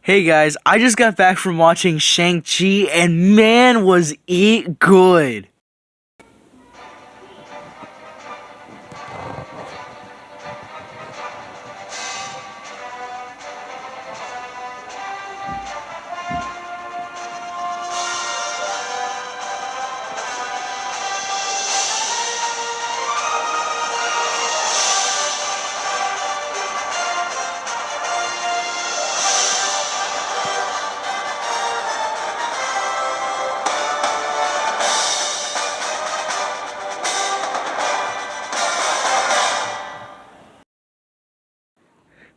Hey guys, I just got back from watching Shang-Chi and man was it good.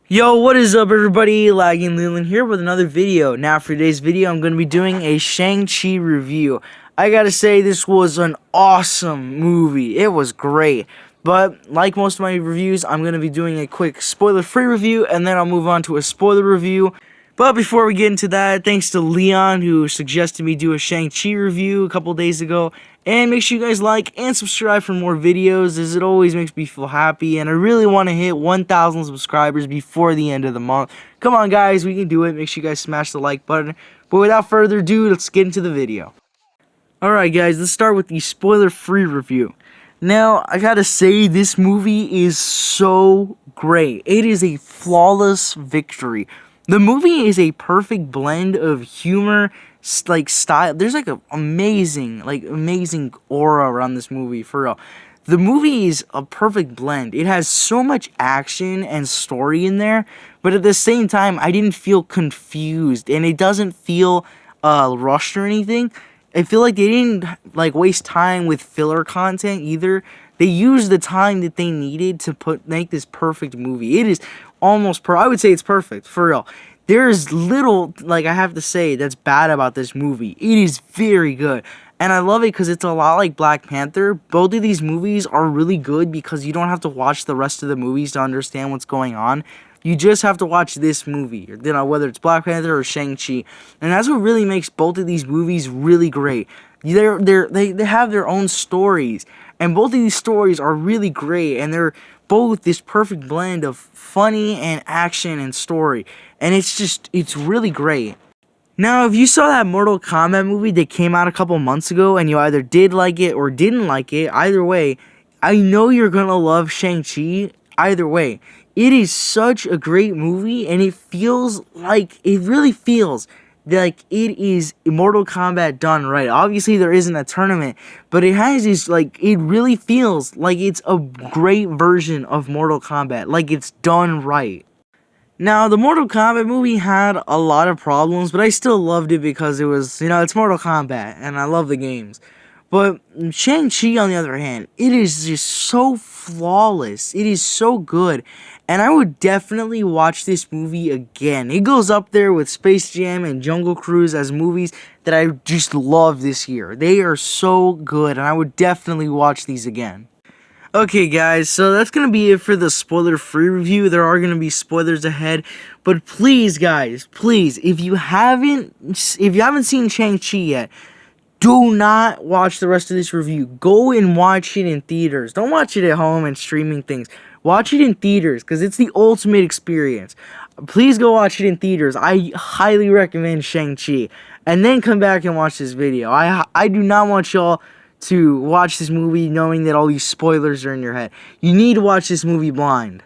Yo, what is up everybody? Lagging Leland here with another video. Now for today's video, I'm going to be doing a Shang-Chi review. I gotta say, this was an awesome movie. It was great. But, like most of my reviews, I'm going to be doing a quick spoiler-free review, and then I'll move on to a spoiler review. But before we get into that, thanks to Leon, who suggested me do a Shang-Chi review a couple days ago. And make sure you guys like and subscribe for more videos, as it always makes me feel happy. And I really want to hit 1,000 subscribers before the end of the month. Come on, guys, we can do it. Make sure you guys smash the like button. But without further ado, let's get into the video. Alright, guys, let's start with the spoiler-free review. Now, I gotta say, this movie is so great. It is a flawless victory. The movie is a perfect blend of humor, style. There's like an amazing aura around this movie, for real. The movie is a perfect blend. It has so much action and story in there, but at the same time, I didn't feel confused, and it doesn't feel rushed or anything. I feel like they didn't waste time with filler content either. They used the time that they needed to make this perfect movie. It is almost I would say it's perfect, for real. There's little, I have to say, that's bad about this movie. It is very good. And I love it because it's a lot like Black Panther. Both of these movies are really good because you don't have to watch the rest of the movies to understand what's going on. You just have to watch this movie, whether it's Black Panther or Shang-Chi. And that's what really makes both of these movies really great. They have their own stories. And both of these stories are really great. And they're both this perfect blend of funny and action and story. And it's really great. Now, if you saw that Mortal Kombat movie that came out a couple months ago and you either did like it or didn't like it, either way, I know you're gonna love Shang-Chi either way. It is such a great movie, and it really feels like it is Mortal Kombat done right. Obviously, there isn't a tournament, but it has this, it really feels like it's a great version of Mortal Kombat, like it's done right. Now, the Mortal Kombat movie had a lot of problems, but I still loved it because it was, it's Mortal Kombat, and I love the games. But Shang-Chi, on the other hand, it is just so flawless. It is so good. And I would definitely watch this movie again. It goes up there with Space Jam and Jungle Cruise as movies that I just love this year. They are so good, and I would definitely watch these again. Okay, guys, so that's going to be it for the spoiler-free review. There are going to be spoilers ahead, but please, guys, please, if you haven't seen Shang-Chi yet, do not watch the rest of this review. Go and watch it in theaters. Don't watch it at home and streaming things. Watch it in theaters, because it's the ultimate experience. Please go watch it in theaters. I highly recommend Shang-Chi. And then come back and watch this video. I do not want y'all to watch this movie knowing that all these spoilers are in your head. You need to watch this movie blind.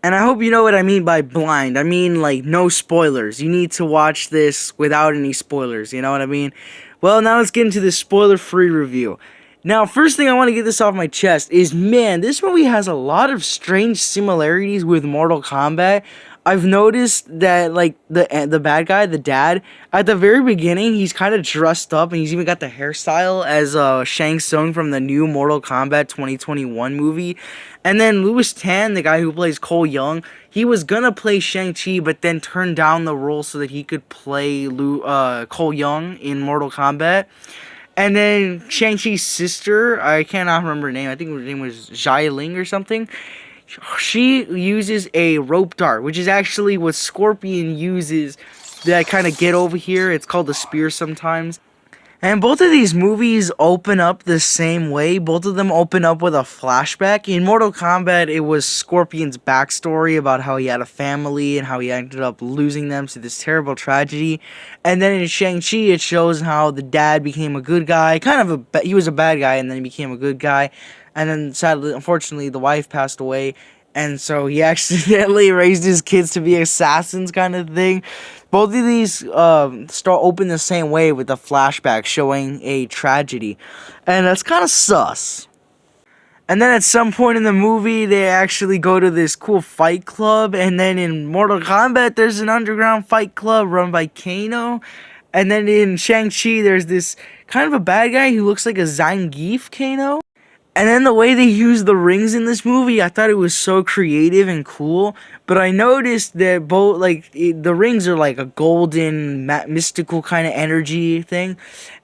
And I hope you know what I mean by blind. I mean, no spoilers. You need to watch this without any spoilers. You know what I mean? Well, now let's get into the spoiler-free review. Now, first thing I want to get this off my chest is, man, this movie has a lot of strange similarities with Mortal Kombat. I've noticed that, the bad guy, the dad, at the very beginning, he's kind of dressed up, and he's even got the hairstyle as Shang Tsung from the new Mortal Kombat 2021 movie. And then Louis Tan, the guy who plays Cole Young, he was gonna play Shang-Chi, but then turned down the role so that he could play Cole Young in Mortal Kombat. And then Shang-Chi's sister, I cannot remember her name, I think her name was Jai Ling or something. She uses a rope dart, which is actually what Scorpion uses that kind of get over here. It's called the spear sometimes. And both of these movies open up the same way. Both of them open up with a flashback. In Mortal Kombat, it was Scorpion's backstory about how he had a family and how he ended up losing them to this terrible tragedy. And then in Shang-Chi, it shows how the dad became a good guy. He was a bad guy and then he became a good guy. And then sadly, unfortunately, the wife passed away. And so he accidentally raised his kids to be assassins, kind of thing. Both of these start open the same way with a flashback showing a tragedy, and that's kind of sus. And then at some point in the movie, they actually go to this cool fight club, and then in Mortal Kombat, there's an underground fight club run by Kano. And then in Shang-Chi, there's this kind of a bad guy who looks like a Zangief Kano. And then the way they use the rings in this movie, I thought it was so creative and cool. But I noticed that the rings are like a golden, mystical kind of energy thing.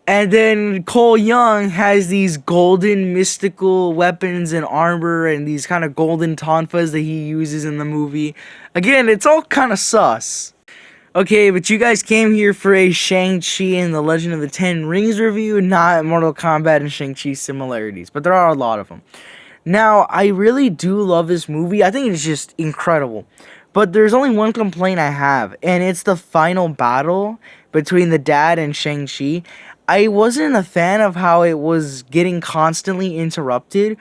And then Cole Young has these golden, mystical weapons and armor and these kind of golden tonfas that he uses in the movie. Again, it's all kind of sus. Okay, but you guys came here for a Shang-Chi and the Legend of the Ten Rings review, not Mortal Kombat and Shang-Chi similarities, but there are a lot of them. Now, I really do love this movie. I think it's just incredible. But there's only one complaint I have, and it's the final battle between the dad and Shang-Chi. I wasn't a fan of how it was getting constantly interrupted.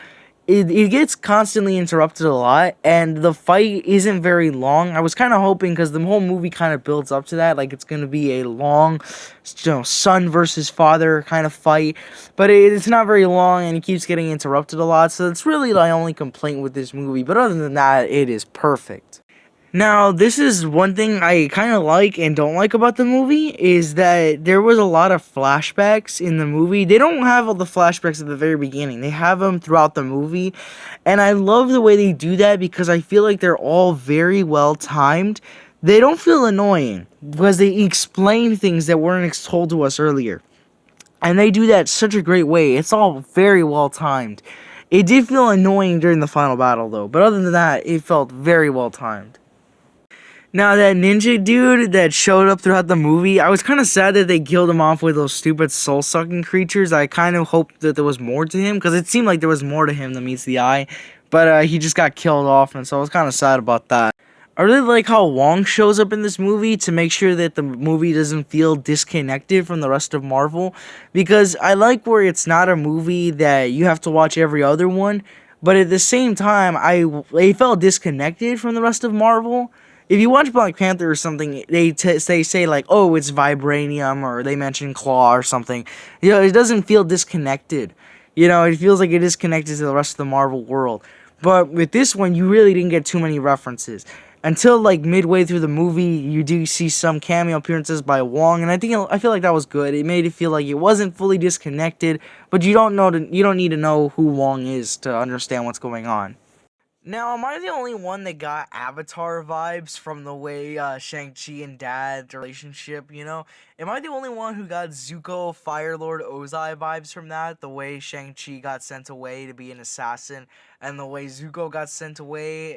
It gets constantly interrupted a lot, and the fight isn't very long. I was kind of hoping, because the whole movie kind of builds up to that, like it's going to be a long, son versus father kind of fight, but it's not very long, and it keeps getting interrupted a lot, so it's really my only complaint with this movie, but other than that, it is perfect. Now, this is one thing I kind of like and don't like about the movie, is that there was a lot of flashbacks in the movie. They don't have all the flashbacks at the very beginning. They have them throughout the movie, and I love the way they do that because I feel like they're all very well timed. They don't feel annoying because they explain things that weren't told to us earlier. And they do that such a great way. It's all very well timed. It did feel annoying during the final battle, though, but other than that, it felt very well timed. Now, that ninja dude that showed up throughout the movie, I was kind of sad that they killed him off with those stupid soul-sucking creatures. I kind of hoped that there was more to him, because it seemed like there was more to him than meets the eye. But he just got killed off, and so I was kind of sad about that. I really like how Wong shows up in this movie to make sure that the movie doesn't feel disconnected from the rest of Marvel. Because I like where it's not a movie that you have to watch every other one, but at the same time, it felt disconnected from the rest of Marvel. If you watch Black Panther or something, they say like, oh, it's vibranium, or they mention claw or something. You know, it doesn't feel disconnected. You know, it feels like it is connected to the rest of the Marvel world. But with this one, you really didn't get too many references. Until like midway through the movie, you do see some cameo appearances by Wong, and I feel like that was good. It made it feel like it wasn't fully disconnected, but you don't need to know who Wong is to understand what's going on. Now, am I the only one that got Avatar vibes from the way Shang-Chi and Dad's relationship, you know? Am I the only one who got Zuko, Firelord Ozai vibes from that? The way Shang-Chi got sent away to be an assassin, and the way Zuko got sent away,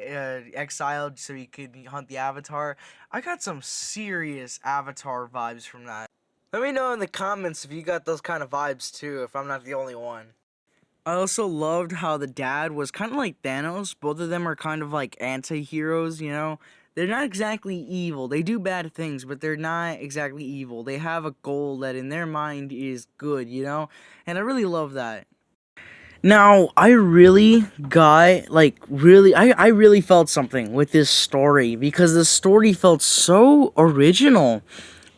exiled so he could hunt the Avatar? I got some serious Avatar vibes from that. Let me know in the comments if you got those kind of vibes too, if I'm not the only one. I also loved how the dad was kind of like Thanos. Both of them are kind of like anti-heroes, you know? They're not exactly evil. They do bad things, but they're not exactly evil. They have a goal that in their mind is good, you know? And I really love that. Now, I really got, I really felt something with this story because the story felt so original.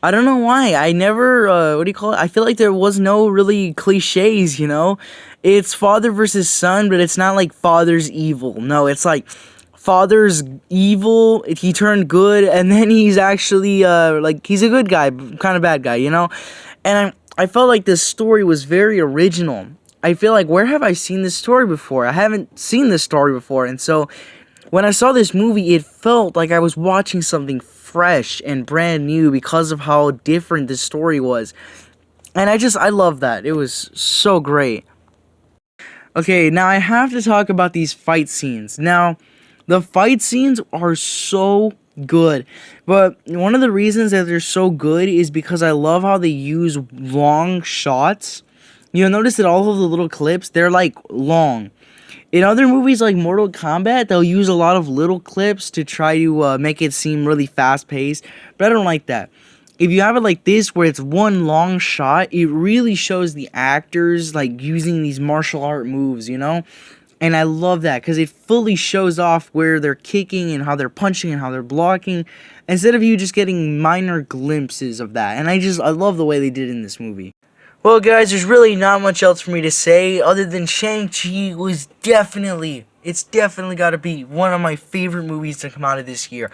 I don't know why. I never, I feel like there was no really cliches, you know? It's father versus son, but it's not like father's evil. No, it's like father's evil, he turned good, and then he's actually, he's a good guy, kind of bad guy, you know? And I felt like this story was very original. I feel like, where have I seen this story before? I haven't seen this story before, and so when I saw this movie, it felt like I was watching something fresh and brand new because of how different this story was. And I love that. It was so great. Okay, now I have to talk about these fight scenes. Now, the fight scenes are so good. But one of the reasons that they're so good is because I love how they use long shots. You'll notice that all of the little clips, they're like long. In other movies like Mortal Kombat, they'll use a lot of little clips to try to make it seem really fast-paced, but I don't like that. If you have it like this, where it's one long shot, it really shows the actors like using these martial art moves, you know? And I love that because it fully shows off where they're kicking and how they're punching and how they're blocking, instead of you just getting minor glimpses of that. And I love the way they did in this movie. Well, guys, there's really not much else for me to say other than Shang-Chi it's definitely got to be one of my favorite movies to come out of this year.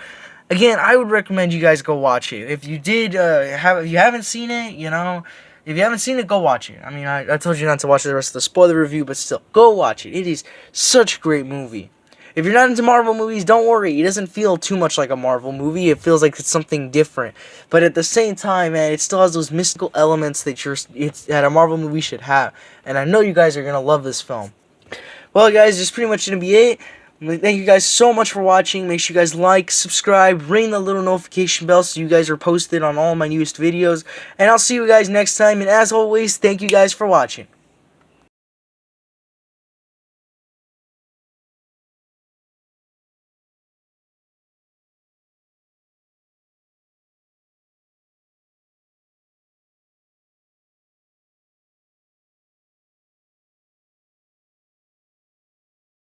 Again, I would recommend you guys go watch it. If you if you haven't seen it, if you haven't seen it, go watch it. I mean, I told you not to watch the rest of the spoiler review, but still, go watch it. It is such a great movie. If you're not into Marvel movies, don't worry. It doesn't feel too much like a Marvel movie. It feels like it's something different. But at the same time, man, it still has those mystical elements that a Marvel movie should have. And I know you guys are going to love this film. Well, guys, that's pretty much going to be it. Thank you guys so much for watching. Make sure you guys like, subscribe, ring the little notification bell so you guys are posted on all my newest videos. And I'll see you guys next time. And as always, thank you guys for watching.